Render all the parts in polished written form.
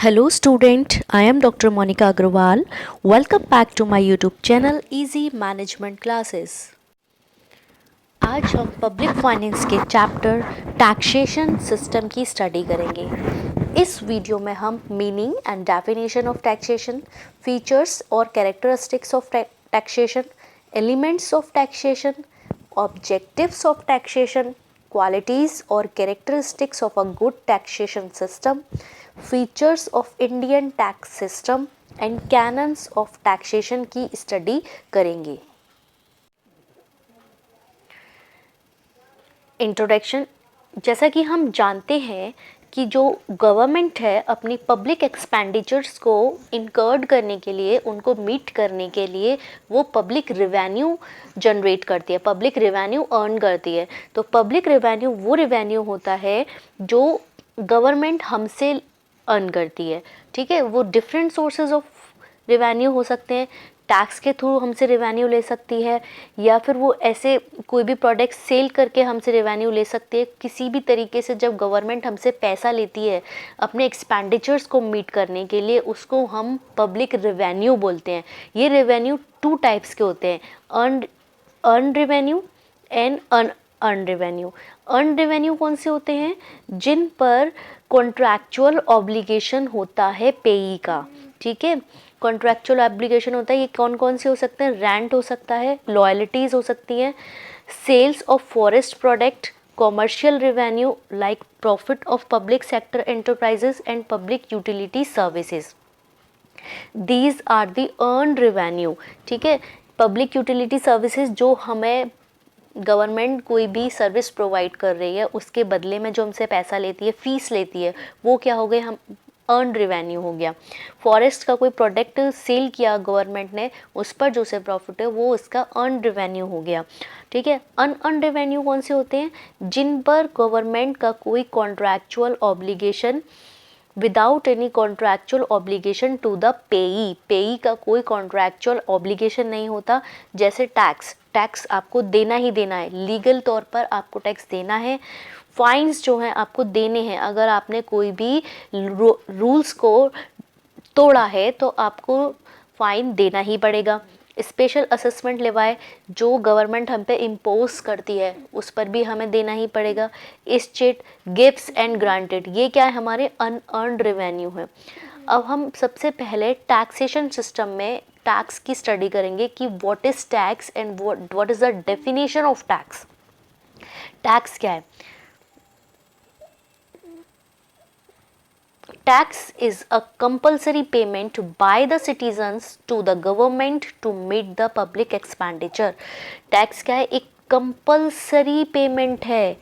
Hello student, I am Dr. Monica Agrawal. Welcome back to my YouTube channel Easy Management Classes. आज हम public finance के chapter taxation system की study करेंगे। इस video में हम meaning and definition of taxation, features और characteristics of taxation, elements of taxation, objectives of taxation, qualities और characteristics of a good taxation system, features of Indian tax system and canons of taxation की study करेंगे। Introduction. जैसा कि हम जानते हैं कि जो गवर्नमेंट है अपनी पब्लिक एक्सपेंडिचर्स को इनकर्ड करने के लिए, उनको मीट करने के लिए वो पब्लिक रेवेन्यू जनरेट करती है, पब्लिक रेवेन्यू अर्न करती है। तो पब्लिक रेवेन्यू वो रेवेन्यू होता है जो गवर्नमेंट हमसे अर्न करती है। ठीक है, वो डिफरेंट सोर्सेज ऑफ रेवेन्यू हो सकते हैं। टैक्स के थ्रू हमसे रेवेन्यू ले सकती है, या फिर वो ऐसे कोई भी प्रोडक्ट सेल करके हमसे रेवेन्यू ले सकती है। किसी भी तरीके से जब गवर्नमेंट हमसे पैसा लेती है अपने एक्सपेंडिचर्स को मीट करने के लिए, उसको हम पब्लिक रेवेन्यू बोलते हैं। ये रेवेन्यू टू टाइप्स के होते हैं, earn revenue and earn revenue. Earn revenue कौन से होते हैं? जिन पर कॉन्ट्रैक्चुअल ऑब्लिगेशन होता है पेई का। ठीक है, कॉन्ट्रैक्चुअल ऑब्लिगेशन होता है। ये कौन कौन से हो सकते हैं? रेंट हो सकता है, लॉयल्टीज हो सकती हैं, sales of forest product, commercial revenue like profit of public sector enterprises and public utility services. These are the earn revenue. ठीक है, पब्लिक यूटिलिटी सर्विसेज जो हमें गवर्नमेंट कोई भी सर्विस प्रोवाइड कर रही है उसके बदले में जो हमसे पैसा लेती है, फीस लेती है, वो क्या हो गए? हम अर्न रेवेन्यू हो गया। फॉरेस्ट का कोई प्रोडक्ट सेल किया गवर्नमेंट ने, उस पर जो से प्रॉफिट है वो इसका अर्न रेवेन्यू हो गया। ठीक है, अनअर्न रेवेन्यू कौन से होते हैं? जिन पर गवर्नमेंट का कोई contractual obligation without any contractual obligation to the payee का कोई कॉन्ट्रैक्चुअल ऑब्लिगेशन नहीं होता। जैसे टैक्स आपको देना ही देना है, लीगल तौर पर आपको टैक्स देना है। फाइन्स जो हैं आपको देने हैं, अगर आपने कोई भी रूल्स को तोड़ा है तो आपको फाइन देना ही पड़ेगा। स्पेशल असेसमेंट लेवाए जो गवर्नमेंट हम पे इम्पोज करती है उस पर भी हमें देना ही पड़ेगा। स्टेट गिफ्ट्स एंड ग्रांटेड, ये क्या है? हमारे अनअर्न्ड रेवेन्यू है। अब हम सबसे पहले टैक्सेशन सिस्टम में टैक्स की स्टडी करेंगे कि what is tax and what is the definition of tax. Tax क्या है? Tax is a compulsory payment by the citizens to the government to meet the public expenditure. Tax क्या है? एक compulsory payment है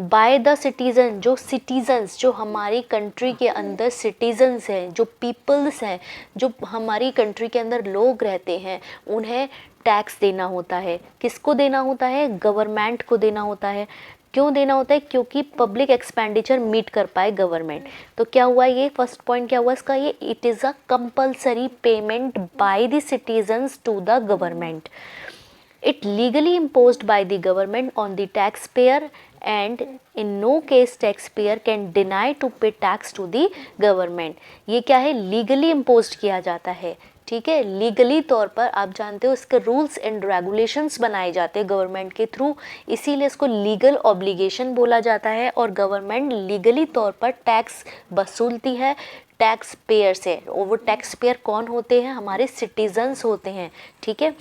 by the citizen. जो citizens, जो हमारी country के अंदर सिटीजन्स हैं, जो पीपल्स हैं, जो हमारी कंट्री के अंदर लोग रहते हैं, उन्हें टैक्स देना होता है। किसको देना होता है? गवर्नमेंट को देना होता है। क्यों देना होता है? क्योंकि पब्लिक एक्सपेंडिचर मीट कर पाए गवर्नमेंट। तो क्या हुआ? ये फर्स्ट पॉइंट क्या हुआ इसका? ये it is a compulsory payment by the citizens to the government. It legally imposed by the government on the taxpayer and in no case taxpayer can deny to pay tax to the government. ये क्या है? Legally impose किया जाता है। ठीक है, legally तौर पर आप जानते हो इसके रूल्स एंड रेगुलेशंस बनाए जाते हैं गवर्नमेंट के थ्रू, इसीलिए इसको लीगल ऑब्लिगेशन बोला जाता है। और गवर्नमेंट लीगली तौर पर टैक्स वसूलती है टैक्स पेयर से। और वो टैक्स पेयर कौन होते हैं? हमारे सिटीजन्स होते हैं। ठीक है,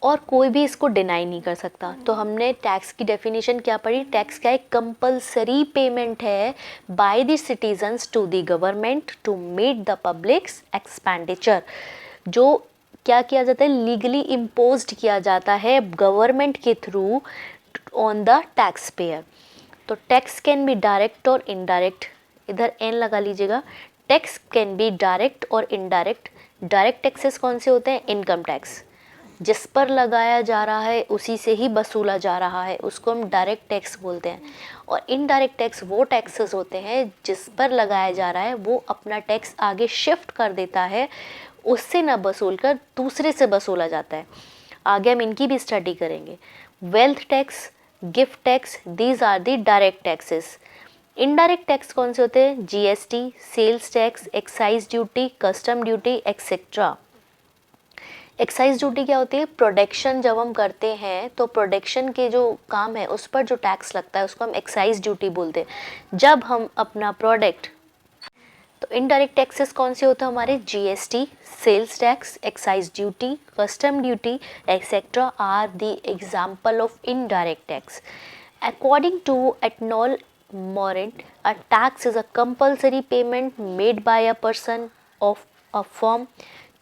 और कोई भी इसको डिनाई नहीं कर सकता। तो हमने टैक्स की डेफिनेशन क्या पढ़ी? टैक्स क्या है? कंपल्सरी पेमेंट है by the citizens to the government to meet the public expenditure. जो क्या किया जाता है? लीगली इम्पोज्ड किया जाता है गवर्नमेंट के through on the tax pair. तो टैक्स कैन बी डायरेक्ट और इनडायरेक्ट, इधर एन लगा लीजिएगा। टैक्स कैन बी डायरेक्ट और इनडायरेक्ट। डायरेक्ट टैक्सेस कौन से होते हैं? इनकम टैक्स, जिस पर लगाया जा रहा है उसी से ही वसूला जा रहा है, उसको हम डायरेक्ट टैक्स बोलते हैं। और इनडायरेक्ट टैक्स वो टैक्सेस होते हैं जिस पर लगाया जा रहा है वो अपना टैक्स आगे शिफ्ट कर देता है, उससे न वसूल कर दूसरे से वसूला जाता है। आगे हम इनकी भी स्टडी करेंगे। Wealth tax, gift tax, these are the direct taxes. Indirect tax कौन से होते हैं? GST, sales tax, excise duty, custom duty etcetera. Excise duty क्या होती है? प्रोडक्शन जब हम करते हैं तो प्रोडक्शन के जो काम है उस पर जो टैक्स लगता है उसको हम एक्साइज ड्यूटी बोलते हैं। जब हम अपना प्रोडक्ट, तो इनडायरेक्ट टैक्सेस कौन से होते हैं हमारे? GST, sales tax, excise duty, custom duty etcetera are the example of indirect tax. According to Etnol Morant, a tax is a compulsory payment made by a person of a firm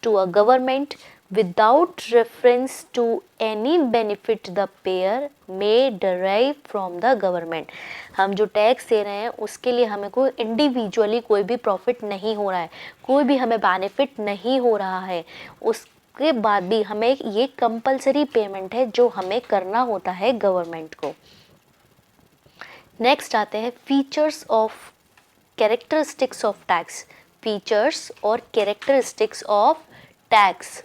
to a government without reference to any benefit the payer may derive from the government। हम जो tax दे रहे हैं उसके लिए हमें कोई individually कोई भी प्रॉफिट नहीं हो रहा है, कोई भी हमें बेनिफिट नहीं हो रहा है, उसके बाद भी हमें ये कंपलसरी पेमेंट है जो हमें करना होता है गवर्नमेंट को। नेक्स्ट आते हैं features of characteristics of tax. Features और कैरेक्टरिस्टिक्स ऑफ टैक्स।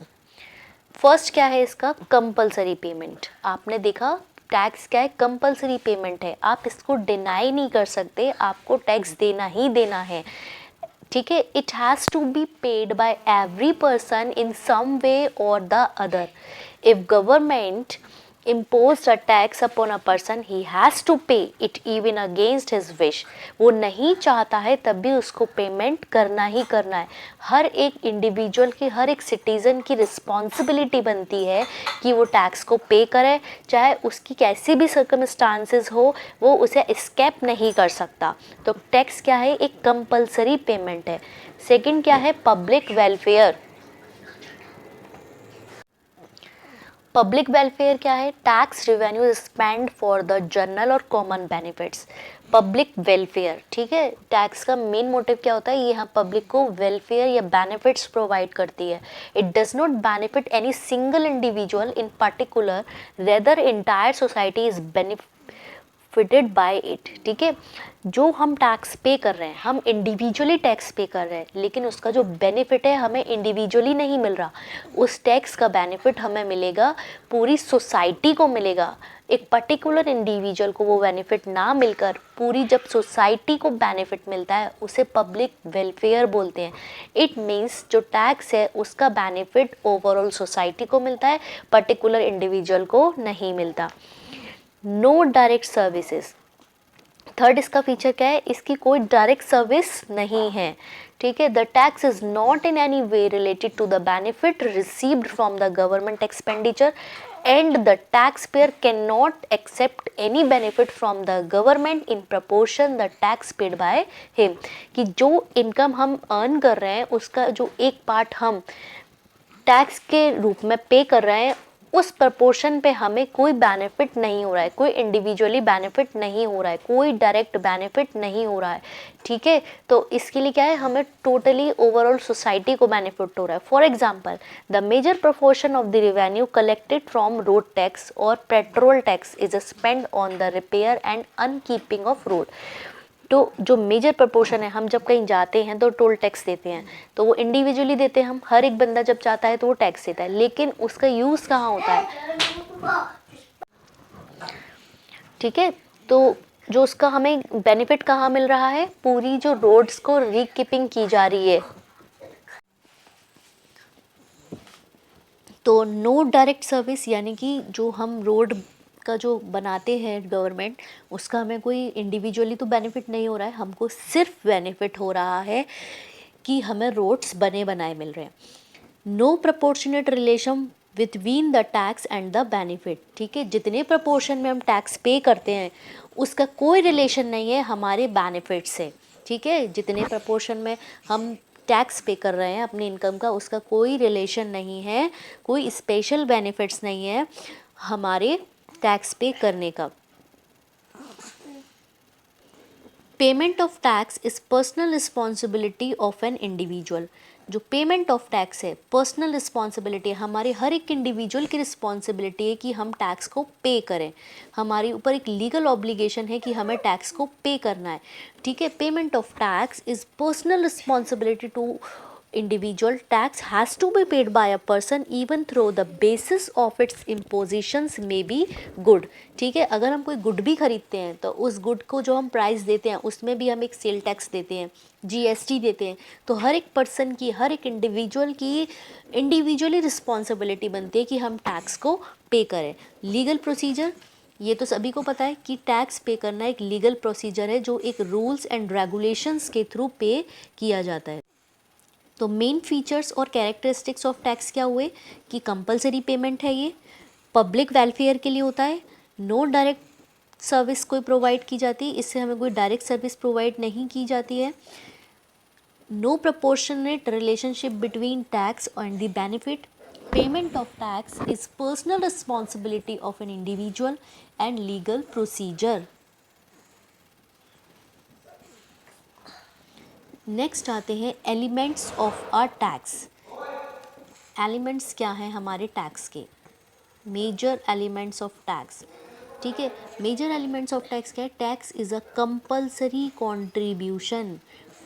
फर्स्ट क्या है इसका? Compulsory payment. आपने देखा टैक्स क्या है? कंपलसरी पेमेंट है, आप इसको डिनाई नहीं कर सकते, आपको टैक्स देना ही देना है, ठीक है। It has to be paid by every person in some way और the other. If government imposed a tax upon a person, he has to pay it even against his wish। वो नहीं चाहता है तब भी उसको पेमेंट करना ही करना है। हर एक इंडिविजुअल की, हर एक सिटीज़न की रिस्पॉन्सिबिलिटी बनती है कि वो टैक्स को पे करे, चाहे उसकी कैसी भी सर्कमस्टांसेस हो, वो उसे एस्केप नहीं कर सकता। तो टैक्स क्या है? एक कंपलसरी पेमेंट है। सेकंड क्या है? Public welfare. पब्लिक वेलफेयर क्या है? Tax revenue spend for the general और कॉमन बेनिफिट्स। पब्लिक वेलफेयर, ठीक है। टैक्स का मेन मोटिव क्या होता है? ये यहाँ पब्लिक को वेलफेयर या बेनिफिट्स प्रोवाइड करती है। It does not benefit any single individual in particular, rather entire society is benefited bye it, ठीक है। जो हम टैक्स पे कर रहे हैं, हम इंडिविजुअली टैक्स पे कर रहे हैं, लेकिन उसका जो बेनिफिट है हमें इंडिविजुअली नहीं मिल रहा। उस टैक्स का बेनिफिट हमें मिलेगा, पूरी सोसाइटी को मिलेगा। एक पर्टिकुलर इंडिविजुअल को वो बेनिफिट ना मिलकर पूरी जब सोसाइटी को बेनिफिट मिलता है उसे पब्लिक वेलफेयर बोलते हैं। इट मीन्स जो टैक्स है उसका बेनिफिट ओवरऑल सोसाइटी को मिलता है, पर्टिकुलर इंडिविजुअल को नहीं मिलता। No direct services. थर्ड इसका फीचर क्या है? इसकी कोई डायरेक्ट सर्विस नहीं है, ठीक है। The tax is not in any way related to the benefit received from the government expenditure and the tax payer can not except any benefit from the government in proportion the tax paid by him. कि जो income हम earn कर रहे हैं उसका जो एक part हम टैक्स के रूप में पे कर रहे हैं, उस प्रपोर्शन पे हमें कोई बेनिफिट नहीं हो रहा है, कोई इंडिविजुअली बेनिफिट नहीं हो रहा है, कोई डायरेक्ट बेनिफिट नहीं हो रहा है, ठीक है। तो इसके लिए क्या है? हमें टोटली ओवरऑल सोसाइटी को बेनिफिट हो रहा है। For example, the major proportion of the revenue collected from road tax और petrol tax is spend on the repair and upkeeping of road. तो जो मेजर प्रपोर्शन है, हम जब कहीं जाते हैं तो टोल टैक्स देते हैं, तो वो इंडिविजुअली देते हैं हम, हर एक बंदा जब जाता है तो वो टैक्स देता है, लेकिन उसका यूज़ कहाँ होता है, ठीक है। तो जो उसका हमें बेनिफिट कहाँ मिल रहा है? पूरी जो रोड्स को रीकीपिंग की जा रही है। तो नो डायरेक्ट सर्विस यानी कि जो हम रोड का जो बनाते हैं गवर्नमेंट, उसका हमें कोई इंडिविजुअली तो बेनिफिट नहीं हो रहा है, हमको सिर्फ बेनिफिट हो रहा है कि हमें रोड्स बने बनाए मिल रहे हैं। No proportionate relation between the tax and the benefit, ठीक है। जितने प्रपोर्शन में हम टैक्स पे करते हैं उसका कोई रिलेशन नहीं है हमारे बेनिफिट से, ठीक है। जितने प्रपोर्शन में हम टैक्स पे कर रहे हैं अपनी इनकम का, उसका कोई रिलेशन नहीं है, कोई स्पेशल बेनिफिट्स नहीं है हमारे टैक्स पे करने का। Payment of tax is personal responsibility of an individual. जो पेमेंट ऑफ टैक्स है पर्सनल रिस्पॉन्सिबिलिटी है, हमारे हर एक इंडिविजुअल की रिस्पॉन्सिबिलिटी है कि हम टैक्स को पे करें, हमारे ऊपर एक लीगल ऑब्लिगेशन है कि हमें टैक्स को पे करना है, ठीक है। Payment of tax is personal responsibility to individual, tax has to be paid by a person even though the basis of its impositions may be good. ठीक है, अगर हम कोई गुड भी खरीदते हैं तो उस गुड को जो हम प्राइस देते हैं उसमें भी हम एक सेल टैक्स देते हैं, जीएसटी देते हैं। तो हर एक पर्सन की, हर एक इंडिविजुअल की इंडिविजुअली रिस्पॉन्सिबिलिटी बनती है कि हम टैक्स को पे करें। लीगल प्रोसीजर, ये तो सभी को पता है कि टैक्स पे करना एक लीगल प्रोसीजर है जो एक रूल्स एंड रेगुलेशंस के थ्रू पे किया जाता है। तो मेन फीचर्स और कैरेक्टरिस्टिक्स ऑफ टैक्स क्या हुए कि कंपलसरी पेमेंट है, ये पब्लिक वेलफेयर के लिए होता है, नो डायरेक्ट सर्विस कोई प्रोवाइड की जाती है, इससे हमें कोई डायरेक्ट सर्विस प्रोवाइड नहीं की जाती है, no proportionate relationship between tax and the benefit, payment of tax is personal responsibility of an individual and legal procedure. Next आते हैं elements of a tax. Elements क्या हैं हमारे टैक्स के, मेजर एलिमेंट्स ऑफ टैक्स। ठीक है, major elements of tax क्या है, tax is a compulsory contribution.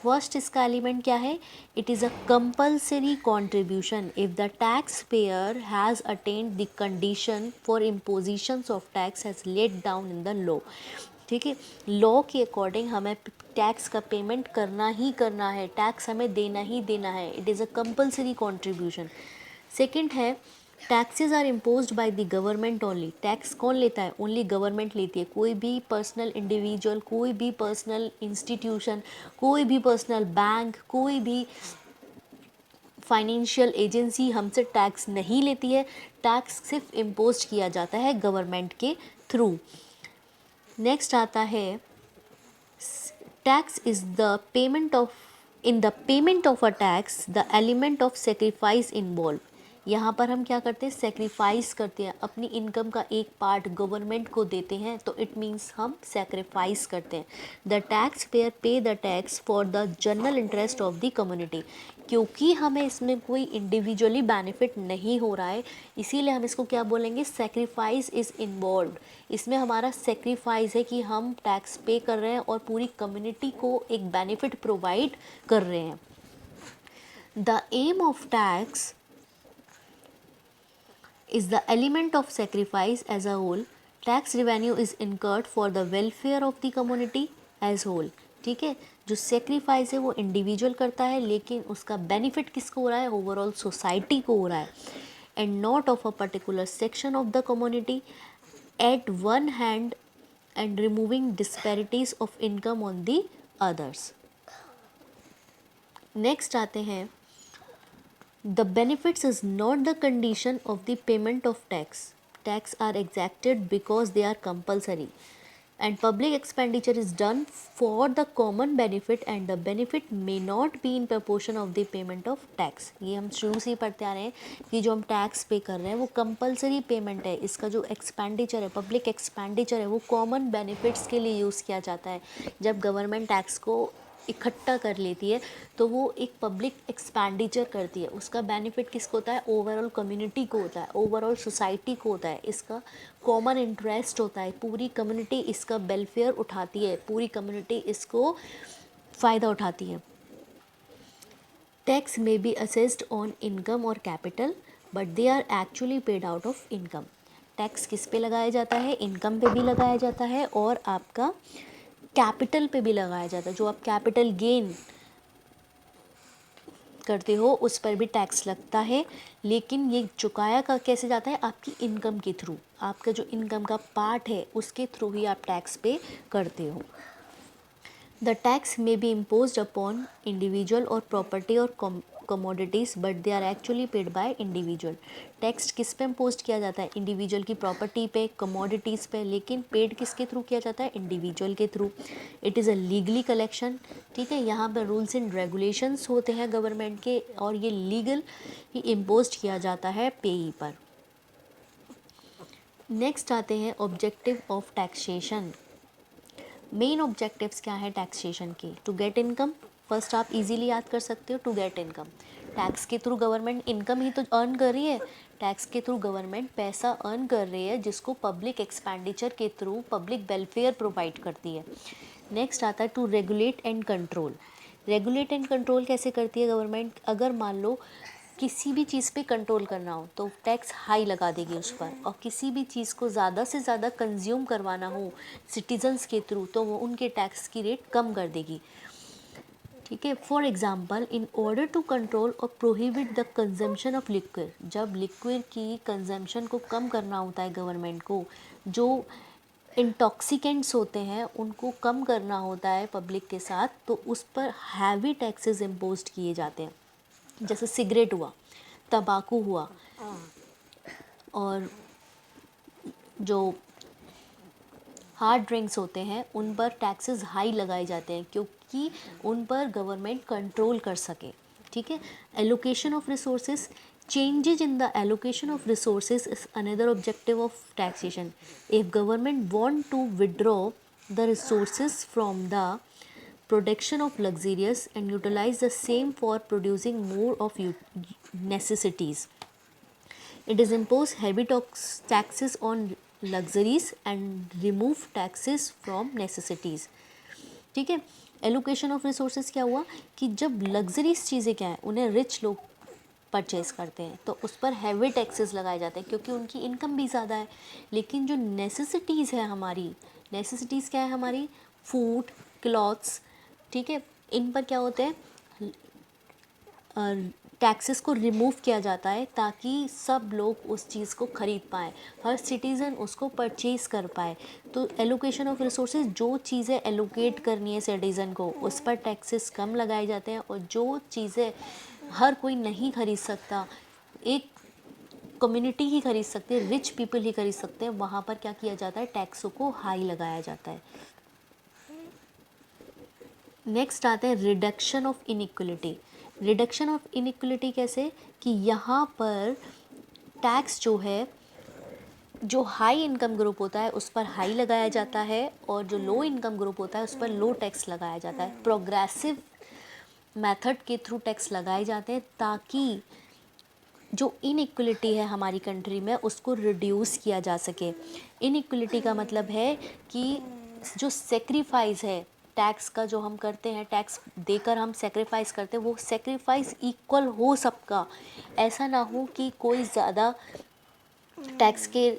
First इसका एलिमेंट क्या है, it is a compulsory contribution if the tax payer has attend the condition for impositions of tax has laid down in the law. ठीक है, law के according हमें tax का payment करना ही करना है, टैक्स हमें देना ही देना है, it is a compulsory contribution. Second है, taxes are imposed by the government only. Tax कौन लेता है, ओनली गवर्नमेंट लेती है, कोई भी पर्सनल इंडिविजुअल, कोई भी पर्सनल इंस्टीट्यूशन, कोई भी पर्सनल बैंक, कोई भी फाइनेंशियल एजेंसी हमसे टैक्स नहीं लेती है। टैक्स सिर्फ इम्पोज किया जाता है गवर्नमेंट के थ्रू। नेक्स्ट आता है, tax is the payment of, in the payment of a tax the element of sacrifice involve. यहाँ पर हम क्या करते हैं, सेक्रीफाइस करते हैं, अपनी इनकम का एक पार्ट गवर्नमेंट को देते हैं, तो इट मीन्स हम सेक्रीफाइस करते हैं। द टैक्स पेयर पे the tax for the general interest of the community. क्योंकि हमें इसमें कोई इंडिविजुअली बेनिफिट नहीं हो रहा है, इसीलिए हम इसको क्या बोलेंगे, सेक्रीफाइस इज़ इन्वॉल्व। इसमें हमारा सेक्रीफाइस है कि हम टैक्स पे कर रहे हैं और पूरी कम्युनिटी को एक बेनिफिट प्रोवाइड कर रहे हैं। The aim of tax is the element of sacrifice as a whole. Tax revenue is incurred for the welfare of the community as whole. ठीक है, जो सेक्रीफाइस है वो इंडिविजुअल करता है, लेकिन उसका बेनिफिट किसको हो रहा है, ओवरऑल सोसाइटी को हो रहा है, and not of a particular section of the community at one hand and removing disparities of income on the others. Next आते हैं, the benefits is not the condition of the payment of tax. Tax are exacted because they are compulsory and public expenditure is done for the common benefit and the benefit may not be in proportion of the payment of tax. ये हम शुरू से ही पढ़ते आ रहे हैं कि जो हम टैक्स पे कर रहे हैं वो कंपलसरी पेमेंट है, इसका जो एक्सपेंडिचर है, पब्लिक एक्सपेंडिचर है, वो कॉमन बेनिफिट्स के लिए यूज़ किया जाता है। जब गवर्नमेंट टैक्स को इकट्ठा कर लेती है तो वो एक पब्लिक एक्सपेंडिचर करती है, उसका बेनिफिट किसको होता है, ओवरऑल कम्युनिटी को होता है, ओवरऑल सोसाइटी को होता है, इसका कॉमन इंटरेस्ट होता है, पूरी कम्युनिटी इसका वेलफेयर उठाती है, पूरी कम्युनिटी इसको फ़ायदा उठाती है। टैक्स में बी असेस्ड ऑन इनकम और capital but they are actually paid out of income. Tax किस पे लगाया जाता है, इनकम पे भी लगाया जाता है और आपका कैपिटल पे भी लगाया जाता है, जो आप कैपिटल गेन करते हो उस पर भी टैक्स लगता है, लेकिन ये चुकाया का कैसे जाता है, आपकी इनकम के थ्रू, आपका जो इनकम का पार्ट है उसके थ्रू ही आप टैक्स पे करते हो। The tax may be imposed upon individual और प्रॉपर्टी और commodities but they are actually paid by individual. Tax किस पे इम्पोज किया जाता है, इंडिविजुअल की प्रॉपर्टी पे, कमोडिटीज़ पे, लेकिन पेड किसके थ्रू किया जाता है, इंडिविजुअल के through. It is a legally collection. ठीक है, यहाँ पर रूल्स एंड रेगुलेशंस होते हैं गवर्नमेंट के और ये लीगल ही इम्पोज किया जाता है पेई पर। नेक्स्ट आते हैं objective of taxation. Main objectives क्या है टैक्सेशन के, टू गेट इनकम। फर्स्ट आप इजीली याद कर सकते हो, टू गेट इनकम। टैक्स के थ्रू गवर्नमेंट इनकम ही तो अर्न कर रही है, टैक्स के थ्रू गवर्नमेंट पैसा अर्न कर रही है जिसको पब्लिक एक्सपेंडिचर के थ्रू पब्लिक वेलफेयर प्रोवाइड करती है। नेक्स्ट आता है to regulate and control. Regulate and control कैसे करती है गवर्नमेंट? अगर मान लो किसी भी चीज़ पे कंट्रोल करना हो तो टैक्स हाई लगा देगी उस पर, और किसी भी चीज़ को ज़्यादा से ज़्यादा कंज्यूम करवाना हो सिटीजन्स के थ्रू तो वो उनके टैक्स की रेट कम कर देगी। ठीक है, for example in order to control और prohibit the consumption of liquid, जब लिक्विड की कंजम्पशन को कम करना होता है गवर्नमेंट को, जो इंटॉक्सिकेंट्स होते हैं उनको कम करना होता है पब्लिक के साथ, तो उस पर हैवी टैक्सेस इम्पोज किए जाते हैं। जैसे सिगरेट हुआ, तंबाकू हुआ, और जो हार्ड ड्रिंक्स होते हैं उन पर टैक्सेस हाई लगाए जाते हैं क्योंकि उन पर गवर्नमेंट कंट्रोल कर सके। ठीक है, allocation of resources, changes in the allocation of resources is another objective of taxation. If government want to withdraw the resources from the production of luxurious and utilize the same for producing more of necessities, it is impose heavy taxes on luxuries and remove taxes from necessities. ठीक है, allocation of resources क्या हुआ कि जब luxuries चीज़ें क्या हैं उन्हें रिच लोग परचेज करते हैं तो उस पर हैवी टैक्सेस लगाए जाते हैं क्योंकि उनकी इनकम भी ज़्यादा है। लेकिन जो नेसेसिटीज़ है हमारी, नेसेसिटीज़ क्या है हमारी, फूड, क्लॉथ्स, ठीक है, इन पर क्या होते हैं, टैक्सेस को रिमूव किया जाता है ताकि सब लोग उस चीज़ को ख़रीद पाएँ, हर सिटीज़न उसको परचेज़ कर पाए। तो एलोकेशन ऑफ रिसोर्सेज, जो चीज़ें एलोकेट करनी है सिटीज़न को उस पर टैक्सेस कम लगाए जाते हैं, और जो चीज़ें हर कोई नहीं खरीद सकता, एक कम्युनिटी ही खरीद सकते हैं, रिच पीपल ही खरीद सकते हैं, वहाँ पर क्या किया जाता है, टैक्सों को हाई लगाया जाता है। नेक्स्ट आते हैं reduction of inequality. Reduction of inequality कैसे कि यहाँ पर टैक्स जो है, जो हाई इनकम ग्रुप होता है उस पर हाई लगाया जाता है और जो लो इनकम ग्रुप होता है उस पर लो टैक्स लगाया जाता है। प्रोग्रेसिव मेथड के थ्रू टैक्स लगाए जाते हैं ताकि जो इनइक्वलिटी है हमारी कंट्री में उसको रिड्यूस किया जा सके। इनइक्वलिटी का मतलब है कि जो सेक्रीफाइस है टैक्स का, जो हम करते हैं, टैक्स देकर हम सेक्रीफाइस करते हैं, वो सेक्रीफाइस इक्वल हो सबका। ऐसा ना हो कि कोई ज़्यादा टैक्स के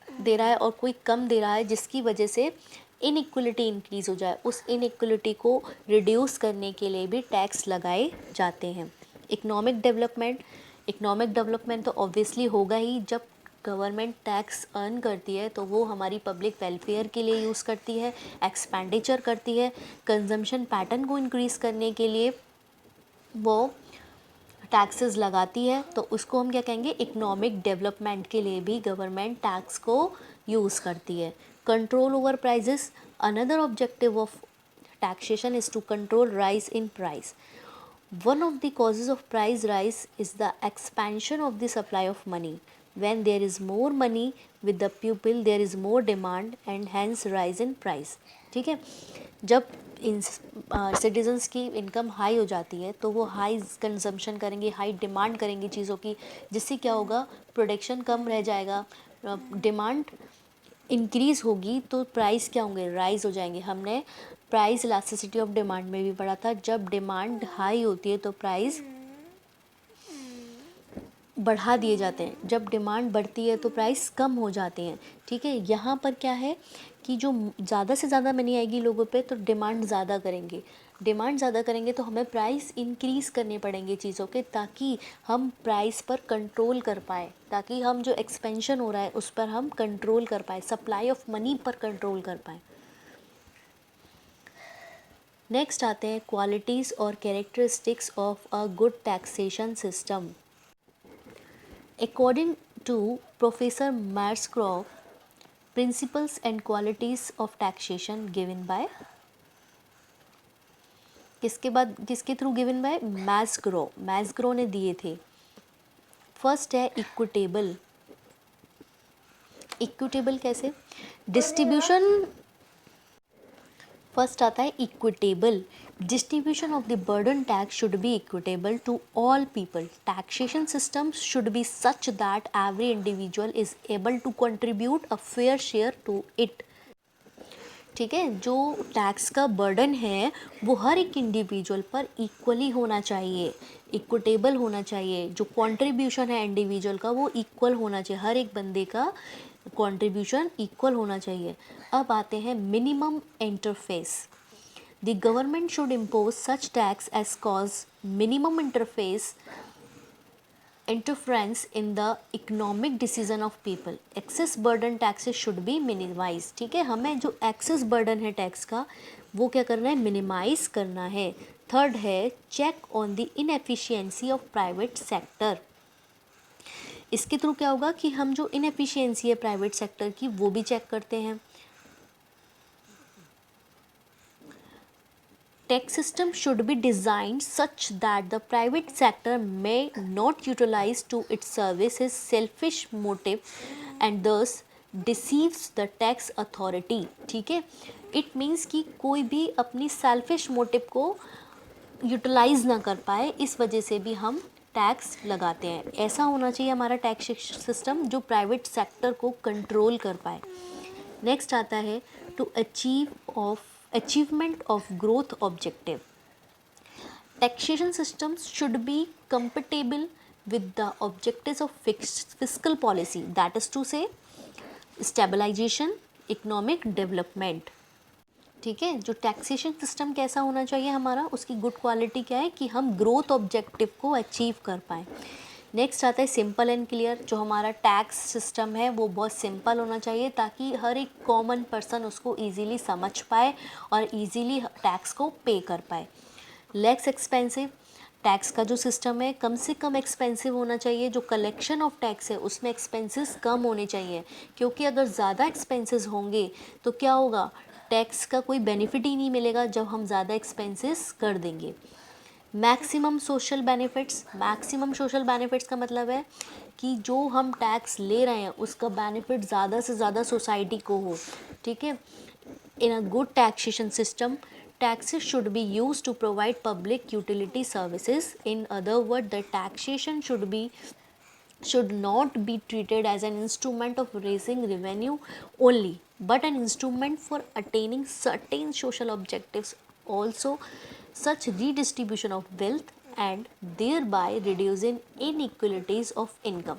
दे रहा है और कोई कम दे रहा है जिसकी वजह से इनइक्वलिटी इंक्रीज़ हो जाए। उस इनइक्वलिटी को रिड्यूस करने के लिए भी टैक्स लगाए जाते हैं। इकोनॉमिक डेवलपमेंट तो ऑब्वियसली होगा ही। जब गवर्नमेंट टैक्स अर्न करती है तो वो हमारी पब्लिक वेलफेयर के लिए यूज़ करती है, एक्सपेंडिचर करती है, कंजम्पशन पैटर्न को इंक्रीज़ करने के लिए वो टैक्सेस लगाती है, तो उसको हम क्या कहेंगे, इकोनॉमिक डेवलपमेंट के लिए भी गवर्नमेंट टैक्स को यूज़ करती है। Control over prices, another objective of taxation is to control rise in price. One of the causes of price rise is the expansion of the supply of money. When there is more money with the people, there is more demand and hence rise in price. ठीक है, जब citizens की income high हो जाती है तो वो high consumption करेंगे, हाई डिमांड करेंगे चीज़ों की, जिससे क्या होगा, प्रोडक्शन कम रह जाएगा, डिमांड इंक्रीज़ होगी तो प्राइस क्या होंगे, राइज़ हो जाएंगे। हमने प्राइस इलास्टिसिटी ऑफ डिमांड में भी पढ़ा था, जब डिमांड हाई होती है तो प्राइस बढ़ा दिए जाते हैं, जब डिमांड बढ़ती है तो प्राइस कम हो जाते हैं। ठीक है, यहाँ पर क्या है कि जो ज़्यादा से ज़्यादा मनी आएगी लोगों पे तो डिमांड ज़्यादा करेंगे, डिमांड ज़्यादा करेंगे तो हमें प्राइस इंक्रीज़ करने पड़ेंगे चीज़ों के, ताकि हम प्राइस पर कंट्रोल कर पाए, ताकि हम जो एक्सपेंशन हो रहा है उस पर हम कंट्रोल कर पाए, सप्लाई ऑफ मनी पर कंट्रोल कर पाए। नेक्स्ट आते हैं क्वालिटीज़ और characteristics of a good taxation system. According to Professor Marscroft, principles and qualities of taxation given by किसके थ्रू गिवन बाय, मैस्ग्रो ने दिए थे। फर्स्ट है इक्विटेबल। इक्विटेबल कैसे, डिस्ट्रीब्यूशन, फर्स्ट आता है equitable, distribution of the burden tax should be equitable to all people. Taxation systems should be such that every individual is able to contribute a fair share to it. ठीक है, जो tax का burden है वो हर एक individual पर equally होना चाहिए, इक्विटेबल होना चाहिए। जो कंट्रीब्यूशन है इंडिविजुअल का वो इक्वल होना चाहिए, हर एक बंदे का कंट्रीब्यूशन इक्वल होना चाहिए। अब आते हैं minimum interface. The government should impose such tax as cause minimum interface interference in the economic decision of people. Excess burden taxes should be minimized. ठीक है, हमें जो excess burden है टैक्स का वो क्या करना है, मिनिमाइज करना है। थर्ड है check on the inefficiency of private sector. इसके थ्रू क्या होगा कि हम जो इनएफिशिएंसी है प्राइवेट सेक्टर की वो भी चेक करते हैं। Tax system should be designed such that the private sector may not utilize to its services selfish motive and thus deceives the tax authority। ठीक है, इट मीन्स कि कोई भी अपनी सेल्फिश मोटिव को यूटिलाइज ना कर पाए, इस वजह से भी हम टैक्स लगाते हैं। ऐसा होना चाहिए हमारा टैक्स सिस्टम जो प्राइवेट सेक्टर को कंट्रोल कर पाए। नेक्स्ट आता है to achievement of growth objective. Taxation systems should be compatible with the objectives of fiscal policy, that is to say stabilization, economic development। ठीक है, जो टैक्सेशन सिस्टम कैसा होना चाहिए हमारा, उसकी गुड क्वालिटी क्या है कि हम ग्रोथ ऑब्जेक्टिव को अचीव कर पाएँ। नेक्स्ट आता है सिंपल एंड क्लियर। जो हमारा टैक्स सिस्टम है वो बहुत सिंपल होना चाहिए ताकि हर एक कॉमन पर्सन उसको इजीली समझ पाए और इजीली टैक्स को पे कर पाए। Less expensive. टैक्स का जो सिस्टम है कम से कम एक्सपेंसिव होना चाहिए। जो कलेक्शन ऑफ टैक्स है उसमें एक्सपेंसेस कम होने चाहिए, क्योंकि अगर ज़्यादा एक्सपेंसेस होंगे तो क्या होगा, टैक्स का कोई बेनिफिट ही नहीं मिलेगा जब हम ज़्यादा एक्सपेंसेस कर देंगे। Maximum social benefits. Maximum social benefits का मतलब है कि जो हम टैक्स ले रहे हैं उसका बेनिफिट ज़्यादा से ज़्यादा सोसाइटी को हो। ठीक है, in a good taxation system taxes should be used to provide public utility services. In other words, the taxation should not be treated as an instrument of raising revenue only, but an instrument for attaining certain social objectives also, such redistribution of wealth and thereby reducing inequalities of income।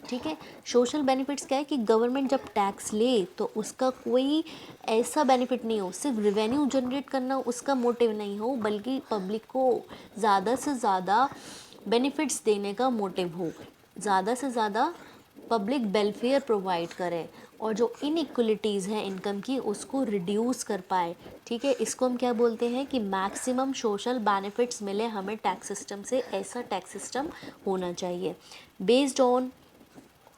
ठीक है, social benefits क्या है कि government जब tax ले तो उसका कोई ऐसा बेनिफिट नहीं हो, सिर्फ रेवेन्यू जनरेट करना उसका मोटिव नहीं हो, बल्कि पब्लिक को ज़्यादा से ज़्यादा बेनिफिट्स देने का मोटिव हो, ज़्यादा से ज़्यादा पब्लिक वेलफेयर प्रोवाइड करें और जो इनइक्वलिटीज़ हैं इनकम की उसको रिड्यूस कर पाए। ठीक है, इसको हम क्या बोलते हैं कि मैक्सिमम सोशल बेनिफिट्स मिले हमें टैक्स सिस्टम से, ऐसा टैक्स सिस्टम होना चाहिए। Based on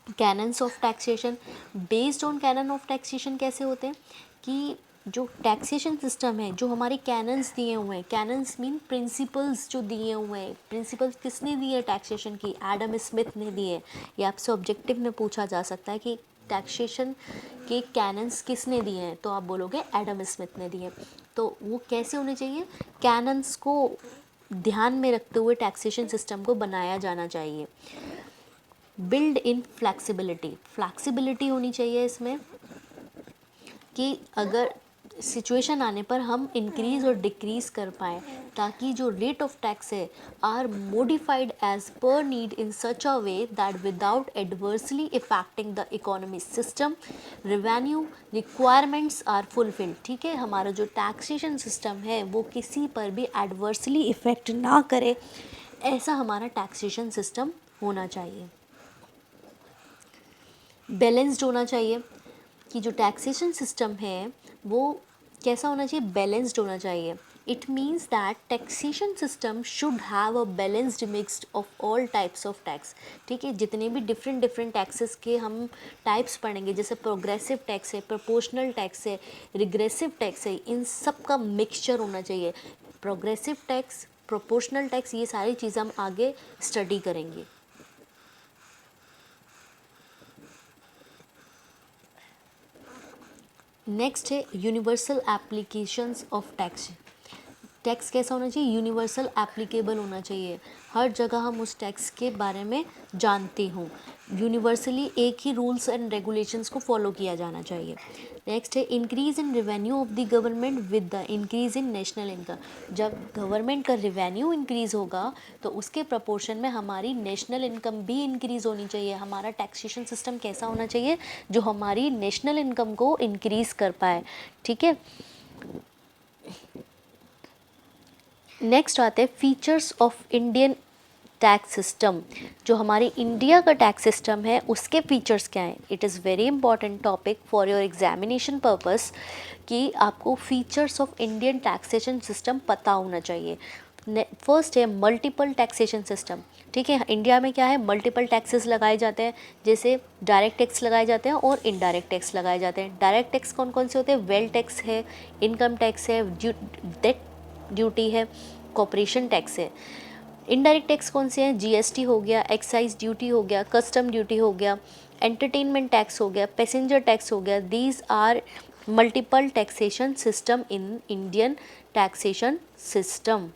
cannons of taxation. Based on canon of taxation कैसे होते हैं कि जो टैक्सेशन सिस्टम है, जो हमारे कैनन्स दिए हुए हैं, कैनन्स मीन प्रिंसिपल्स जो दिए हुए हैं, प्रिंसिपल्स किसने दिए टैक्सेशन की, एडम स्मिथ ने दिए। ये आपसे ऑब्जेक्टिव में पूछा जा सकता है कि टैक्सेशन के कैनन्स किसने दिए हैं, तो आप बोलोगे एडम स्मिथ ने दिए। तो वो कैसे होने चाहिए, कैनन्स को ध्यान में रखते हुए टैक्सेशन सिस्टम को बनाया जाना चाहिए। Build in flexibility. फ्लैक्सिबिलिटी होनी चाहिए इसमें कि अगर सिचुएशन आने पर हम इंक्रीज़ और डिक्रीज़ कर पाएँ, ताकि जो रेट ऑफ टैक्स है are modified as per need in such a way that without adversely affecting the economy system revenue requirements are fulfilled. ठीक है, हमारा जो टैक्सेशन सिस्टम है वो किसी पर भी एडवर्सली इफ़ेक्ट ना करे, ऐसा हमारा टैक्सेशन सिस्टम होना चाहिए। बैलेंस्ड होना चाहिए कि जो टैक्सेशन सिस्टम है वो कैसा होना चाहिए, बैलेंस्ड होना चाहिए। It means that taxation system should have a balanced mixed of all types of tax. ठीक है, जितने भी डिफरेंट टैक्सेस के हम टाइप्स पढ़ेंगे, जैसे प्रोग्रेसिव टैक्स है, प्रोपोर्शनल टैक्स है, रिग्रेसिव टैक्स है, इन सब का मिक्सचर होना चाहिए। प्रोग्रेसिव टैक्स, प्रोपोर्शनल टैक्स, ये सारी चीज़ें हम आगे स्टडी करेंगे। नेक्स्ट है universal applications of tax. Tax कैसा होना चाहिए, यूनिवर्सल एप्लीकेबल होना चाहिए, हर जगह हम उस टैक्स के बारे में जानते हों, यूनिवर्सली एक ही रूल्स एंड रेगुलेशंस को फॉलो किया जाना चाहिए। नेक्स्ट है increase in revenue of the government with the increase in national income. जब गवर्नमेंट का रेवेन्यू इंक्रीज होगा तो उसके प्रपोर्शन में हमारी नेशनल इनकम भी इंक्रीज होनी चाहिए। हमारा टैक्सेशन सिस्टम कैसा होना चाहिए, जो हमारी नेशनल इनकम को इंक्रीज कर पाए, ठीक है। नेक्स्ट आते हैं features of Indian tax system. जो हमारी इंडिया का टैक्स सिस्टम है उसके फीचर्स क्या हैं। It is very important topic for your examination purpose कि आपको features of Indian taxation system पता होना चाहिए। फर्स्ट है मल्टीपल टैक्सेशन सिस्टम, ठीक है। इंडिया में क्या है, मल्टीपल टैक्सेस लगाए जाते हैं, जैसे डायरेक्ट टैक्स लगाए जाते हैं और इनडायरेक्ट टैक्स लगाए जाते हैं। डायरेक्ट टैक्स कौन कौन से होते हैं, वेल्थ टैक्स है, इनकम टैक्स है, डेट ड्यूटी है, कॉर्पोरेशन टैक्स है। इनडायरेक्ट टैक्स कौन से हैं, जीएसटी हो गया, एक्साइज ड्यूटी हो गया, कस्टम ड्यूटी हो गया, एंटरटेनमेंट टैक्स हो गया, पैसेंजर टैक्स हो गया। These are multiple taxation system in Indian taxation system.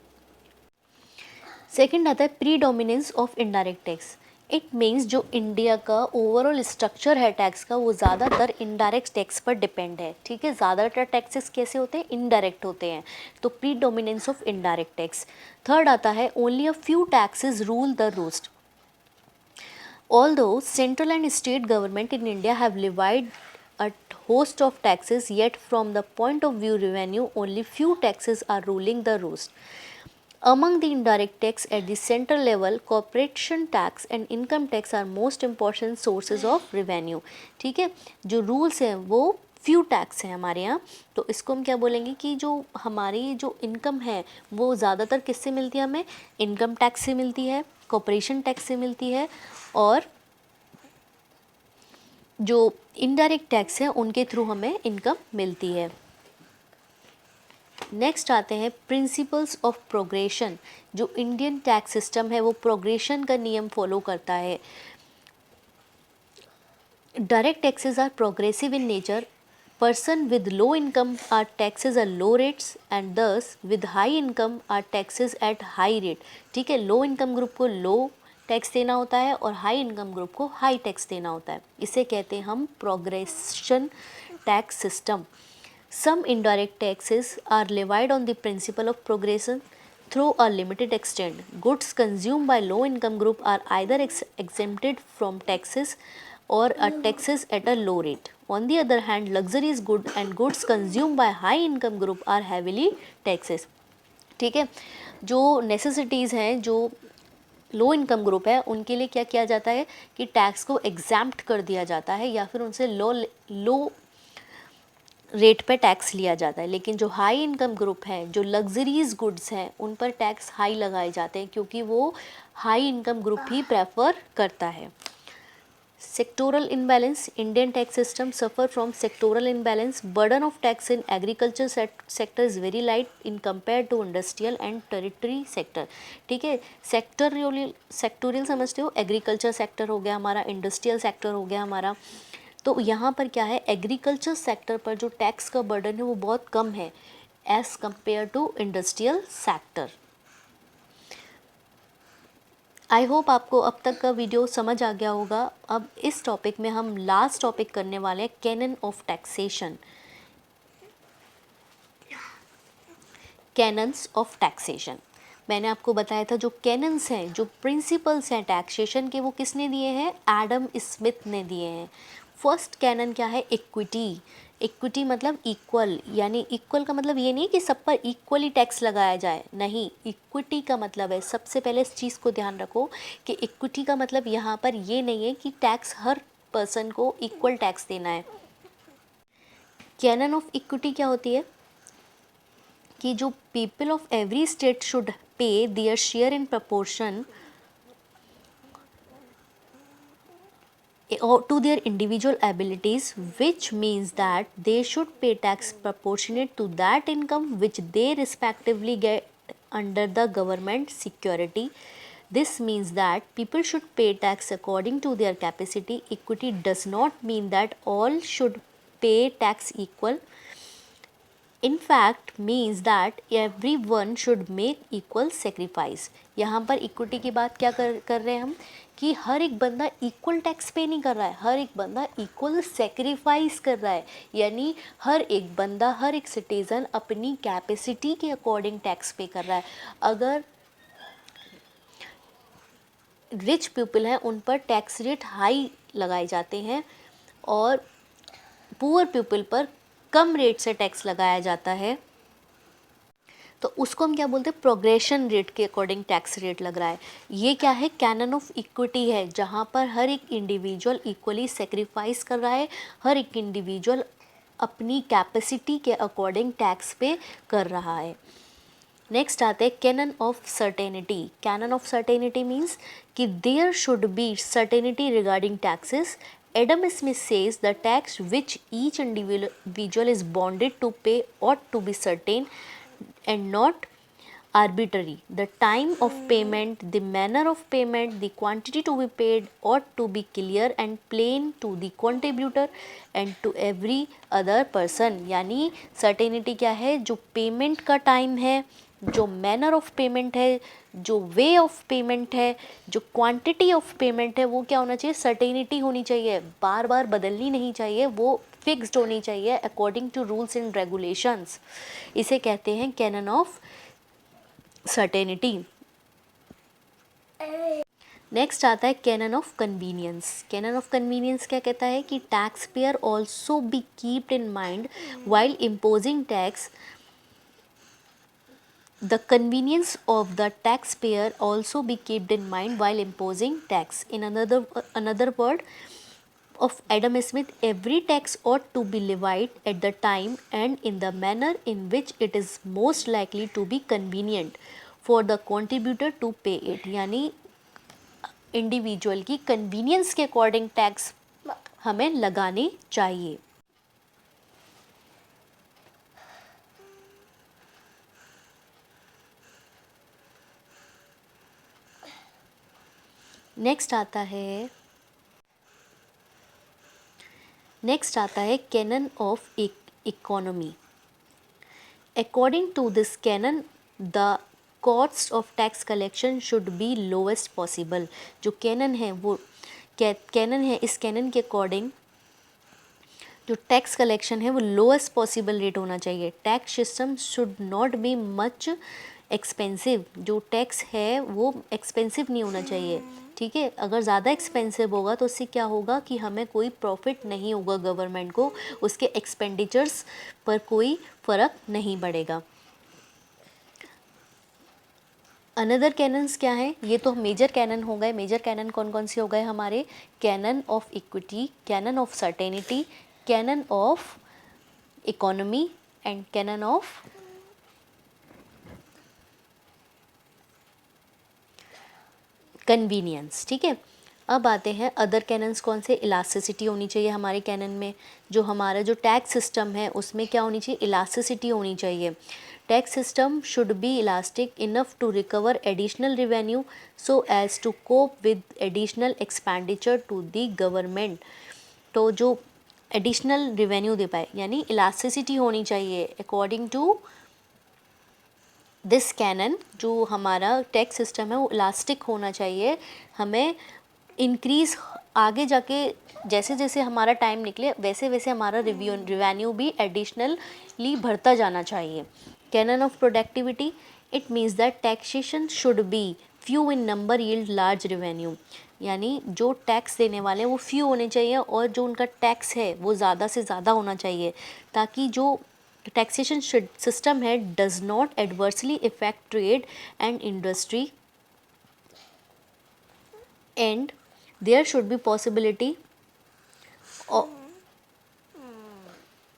Second आता है predominance of indirect tax. It means जो इंडिया का ओवरऑल स्ट्रक्चर है टैक्स का वो ज़्यादातर इनडायरेक्ट टैक्स पर डिपेंड है, ठीक है। ज़्यादातर टैक्सेस कैसे होते हैं, इनडायरेक्ट होते हैं, तो predominance of indirect tax. Third आता है only a few taxes rule the roast. Although central and state government in India have levied a host of taxes, yet from the point of view revenue, only few taxes are ruling the roost. Among the indirect tax at the central level, corporation tax and income tax are most important sources of revenue. ठीक है, जो rules हैं वो few tax हैं हमारे यहाँ, तो इसको हम क्या बोलेंगे कि जो हमारी जो इनकम है वो ज़्यादातर किससे मिलती है, हमें इनकम टैक्स से मिलती है, कॉर्पोरेशन टैक्स से मिलती है, और जो इनडायरेक्ट टैक्स है उनके थ्रू हमें इनकम मिलती है। नेक्स्ट आते हैं प्रिंसिपल्स ऑफ प्रोग्रेशन। जो इंडियन टैक्स सिस्टम है वो प्रोग्रेशन का नियम फॉलो करता है। Direct taxes are progressive in nature. Person with low income are taxes are low rates and those with high income are taxes at high rate. ठीक है, low income group को लो tax देना होता है और हाई इनकम ग्रुप को high tax देना होता है। इसे कहते हैं हम progression tax system. Some indirect taxes are levied on the principle of progression through a limited extent. Goods consumed by low income group are either exempted from taxes or taxes at a low rate. On the other hand, luxurious goods and goods consumed by high income group are heavily taxes. ठीक है, जो necessities हैं, जो low income group है उनके लिए क्या किया जाता है कि टैक्स को एग्जैम्प्ट कर दिया जाता है या फिर उनसे लो रेट पे टैक्स लिया जाता है। लेकिन जो हाई इनकम ग्रुप है, जो लग्जरीज गुड्स हैं, उन पर टैक्स हाई लगाए जाते हैं क्योंकि वो हाई इनकम ग्रुप ही प्रेफर करता है। Sectoral imbalance. Indian tax system suffer from sectoral imbalance. Burden of tax in agriculture sector is very light in compare to industrial and territory sector. ठीक है, सेक्टोरियल समझते हो, एग्रीकल्चर सेक्टर हो गया हमारा, इंडस्ट्रियल सेक्टर हो गया हमारा। तो यहाँ पर क्या है, एग्रीकल्चर सेक्टर पर जो टैक्स का बर्डन है वो बहुत कम है as compare to industrial sector. I hope आपको अब तक का वीडियो समझ आ गया होगा। अब इस टॉपिक में हम लास्ट टॉपिक करने वाले हैं, canon of taxation. Cannons of taxation मैंने आपको बताया था, जो कैनन्स हैं, जो प्रिंसिपल्स हैं टैक्सेशन के, वो किसने दिए हैं, एडम स्मिथ ने दिए हैं। फर्स्ट कैनन क्या है, इक्विटी। इक्विटी मतलब इक्वल, यानी इक्वल का मतलब ये नहीं कि सब पर इक्वली टैक्स लगाया जाए, नहीं, इक्विटी का मतलब है, सबसे पहले इस चीज़ को ध्यान रखो कि इक्विटी का मतलब यहाँ पर ये नहीं है कि टैक्स हर पर्सन को इक्वल टैक्स देना है। कैनन ऑफ इक्विटी क्या होती है कि जो people of every state should pay their share in proportion or to their individual abilities, which means that they should pay tax proportionate to that income which they respectively get under the government security. This means that people should pay tax according to their capacity. Equity does not mean that all should pay tax equal. In fact means that every one should make equal sacrifice. यहाँ पर equity की बात क्या कर रहे हैं हम, कि हर एक बंदा इक्वल टैक्स पे नहीं कर रहा है, हर एक बंदा इक्वल सेक्रीफाइस कर रहा है। यानी हर एक बंदा, हर एक सिटीज़न अपनी कैपेसिटी के अकॉर्डिंग टैक्स पे कर रहा है। अगर रिच पीपल हैं उन पर टैक्स रेट हाई लगाए जाते हैं और पुअर पीपल पर कम रेट से टैक्स लगाया जाता है, तो उसको हम क्या बोलते हैं, प्रोग्रेशन रेट के अकॉर्डिंग टैक्स रेट लग रहा है। ये क्या है, कैनन ऑफ इक्विटी है, जहाँ पर हर एक इंडिविजुअल इक्वली सेक्रीफाइस कर रहा है, हर एक इंडिविजुअल अपनी कैपेसिटी के अकॉर्डिंग टैक्स पे कर रहा है। नेक्स्ट आते हैं canon of certainty. Canon of certainty means कि there should be certainty regarding taxes. Adam Smith says the tax which each individual is bonded to pay ought to be certain and not arbitrary. The time of payment, the manner of payment, the quantity to be paid ought to be clear and plain to the contributor and to every other person. यानी certainty क्या है, जो payment का time है, जो manner of payment है, जो way of payment है, जो क्वांटिटी ऑफ पेमेंट है, वो क्या होना चाहिए, सर्टेनिटी होनी चाहिए, बार बार बदलनी नहीं चाहिए, वो फिक्स्ड होनी चाहिए according to rules and regulations. इसे कहते हैं कैनन ऑफ सर्टेनिटी। नेक्स्ट आता है canon of convenience. Canon of convenience क्या कहता है कि tax payer also be keeped in mind while imposing tax. The convenience of the taxpayer also be kept in mind while imposing tax. In another word of Adam Smith, every tax ought to be levied at the time and in the manner in which it is most likely to be convenient for the contributor to pay it. यानी individual की convenience के according tax हमें लगाने चाहिए। Next आता है canon of economy. According to this canon the cost of tax collection should be lowest possible. जो canon है वो कैनन है, इस कैनन के अकॉर्डिंग जो टैक्स कलेक्शन है वो लोएस्ट पॉसिबल रेट होना चाहिए। Tax system should not be much expensive. जो टैक्स है वो एक्सपेंसिव नहीं होना चाहिए, ठीक है। अगर ज़्यादा एक्सपेंसिव होगा तो उससे क्या होगा कि हमें कोई प्रॉफिट नहीं होगा, गवर्नमेंट को उसके एक्सपेंडिचर्स पर कोई फ़र्क नहीं पड़ेगा। अनदर कैनन्स क्या हैं, ये तो मेजर कैनन हो गए। मेजर कैनन कौन कौन से हो गए हमारे, canon of equity, cannon of certainty, canon of economy and cannon of convenience, ठीक है। अब आते हैं अदर कैनन्स कौन से, इलास्टिसिटी होनी चाहिए हमारे कैनन में। जो हमारा जो टैक्स सिस्टम है उसमें क्या होनी चाहिए, इलास्टिसिटी होनी चाहिए। Tax system should be elastic enough to recover additional revenue so as to cope with additional expenditure to the government. तो जो एडिशनल रेवेन्यू दे पाए, यानी इलास्टिसिटी होनी चाहिए अकॉर्डिंग टू दिस कैनन। जो हमारा टैक्स सिस्टम है वो इलास्टिक होना चाहिए, हमें इंक्रीज़ आगे जाके जैसे जैसे हमारा टाइम निकले वैसे वैसे हमारा रेवेन्यू भी एडिशनली बढ़ता जाना चाहिए। Cannon of productivity, it means that taxation should be few in number yield large revenue. यानी जो टैक्स देने वाले हैं वो फ्यू होने चाहिए और जो उनका टैक्स है वो ज़्यादा से ज़्यादा होना चाहिए, ताकि जो टैक्सेशन सिस्टम है does not adversely affect trade and industry and there should be possibility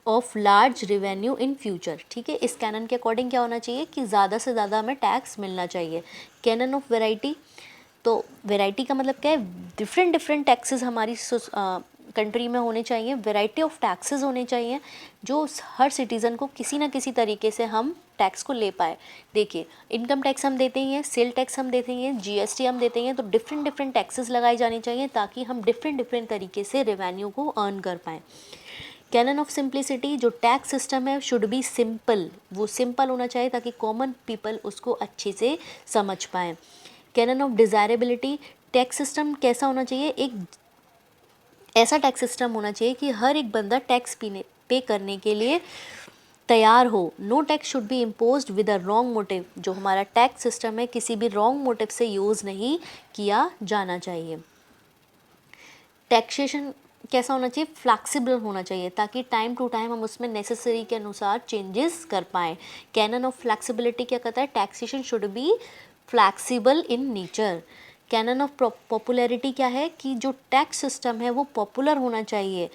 of large revenue in future, ठीक है। इस कैनन के अकॉर्डिंग क्या होना चाहिए कि ज़्यादा से ज़्यादा हमें टैक्स मिलना चाहिए। कैनन ऑफ वेराइटी, तो वेराइटी का मतलब क्या है, डिफरेंट डिफरेंट टैक्सेस हमारी कंट्री में होने चाहिए, वैरायटी ऑफ टैक्सेस होने चाहिए जो हर सिटीज़न को किसी ना किसी तरीके से हम टैक्स को ले पाए। देखिए इनकम टैक्स हम देते ही हैं, सेल टैक्स हम देते ही हैं, जीएसटी हम देते हैं, तो डिफरेंट डिफरेंट टैक्सेस लगाए जाने चाहिए ताकि हम डिफरेंट डिफरेंट तरीके से रेवेन्यू को अर्न कर पाएँ। कैनन ऑफ सिंप्लिसिटी, जो टैक्स सिस्टम है शुड बी सिंपल, वो सिंपल होना चाहिए ताकि कॉमन पीपल उसको अच्छे से समझ पाएँ। कैनन ऑफ डिज़ायरेबिलिटी, टैक्स सिस्टम कैसा होना चाहिए, एक ऐसा टैक्स सिस्टम होना चाहिए कि हर एक बंदा टैक्स पे करने के लिए तैयार हो। No tax should be imposed with a wrong motive, जो हमारा टैक्स सिस्टम है किसी भी रॉन्ग मोटिव से यूज़ नहीं किया जाना चाहिए। टैक्सेशन कैसा होना चाहिए, फ्लैक्सिबल होना चाहिए ताकि टाइम टू टाइम हम उसमें नेसेसरी के अनुसार चेंजेस कर पाएँ। कैनन ऑफ फ्लैक्सिबिलिटी क्या कहता है, taxation should be flexible in nature. Cannon of popularity क्या है कि जो टैक्स सिस्टम है वो पॉपुलर होना चाहिए।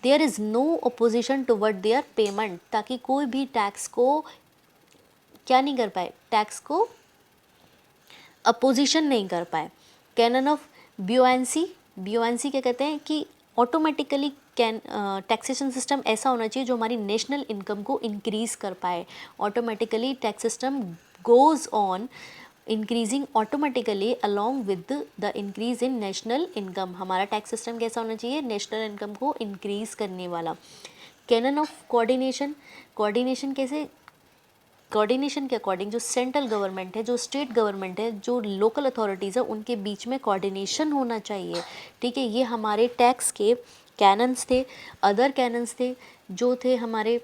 There is no opposition toward their payment, ताकि कोई भी टैक्स को क्या नहीं कर पाए, टैक्स को अपोजिशन नहीं कर पाए। कैनन ऑफ ब्यूएंसी, ब्यूएंसी क्या कहते हैं कि ऑटोमेटिकली टैक्सेशन सिस्टम ऐसा होना चाहिए जो हमारी नेशनल इनकम को इंक्रीज़ कर पाए। Automatically tax system goes on increasing automatically along with the increase in national income. हमारा टैक्स सिस्टम कैसा होना चाहिए, नेशनल इनकम को इंक्रीज करने वाला। कैनन ऑफ कोऑर्डिनेशन, कोऑर्डिनेशन कैसे, कोऑर्डिनेशन के अकॉर्डिंग जो सेंट्रल गवर्नमेंट है, जो स्टेट गवर्नमेंट है, जो लोकल अथॉरिटीज़ है, उनके बीच में कोऑर्डिनेशन होना चाहिए। ठीक है, ये हमारे टैक्स के कैनन्स थे। अदर कैनन्स थे जो थे हमारे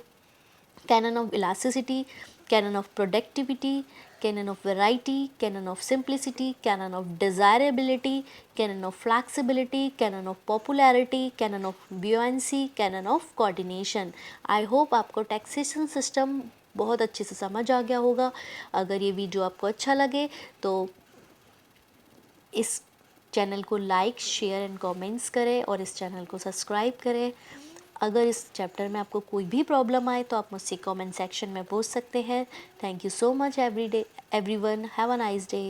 canon of elasticity, canon of productivity, canon of variety, canon of simplicity, canon of desirability, canon of flexibility, canon of popularity, canon of buoyancy, canon of coordination. I hope आपको taxation system बहुत अच्छे से समझ आ गया होगा। अगर ये video आपको अच्छा लगे तो इस चैनल को लाइक, शेयर एंड कमेंट्स करें और इस चैनल को सब्सक्राइब करें। अगर इस चैप्टर में आपको कोई भी प्रॉब्लम आए तो आप मुझसे कमेंट सेक्शन में पूछ सकते हैं। Thank you so much everyone, have a nice day.